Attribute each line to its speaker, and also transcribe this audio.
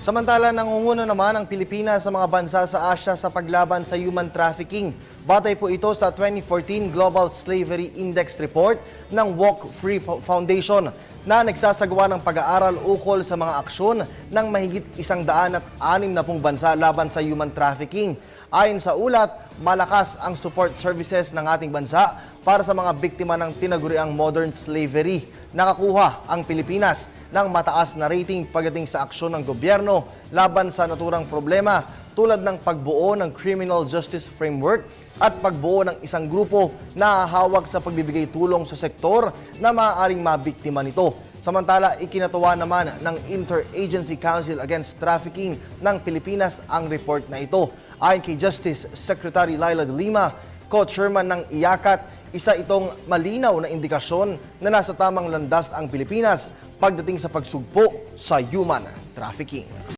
Speaker 1: Samantala, nangunguna naman ang Pilipinas sa mga bansa sa Asia sa paglaban sa human trafficking. Batay po ito sa 2014 Global Slavery Index Report ng Walk Free Foundation na nagsasagawa ng pag-aaral ukol sa mga aksyon ng mahigit 160 bansa laban sa human trafficking. Ayon sa ulat, malakas ang support services ng ating bansa para sa mga biktima ng tinaguriang modern slavery. Nakakuha ang Pilipinas ng mataas na rating pagdating sa aksyon ng gobyerno laban sa naturang problema tulad ng pagbuo ng Criminal Justice Framework at pagbuo ng isang grupo na hahawak sa pagbibigay tulong sa sektor na maaaring mabiktima nito. Samantala, ikinatuwa naman ng Interagency Council Against Trafficking ng Pilipinas ang report na ito. Ayon kay Justice Secretary Laila de Lima, co-chairman ng IACAT, isa itong malinaw na indikasyon na nasa tamang landas ang Pilipinas pagdating sa pagsugpo sa human trafficking.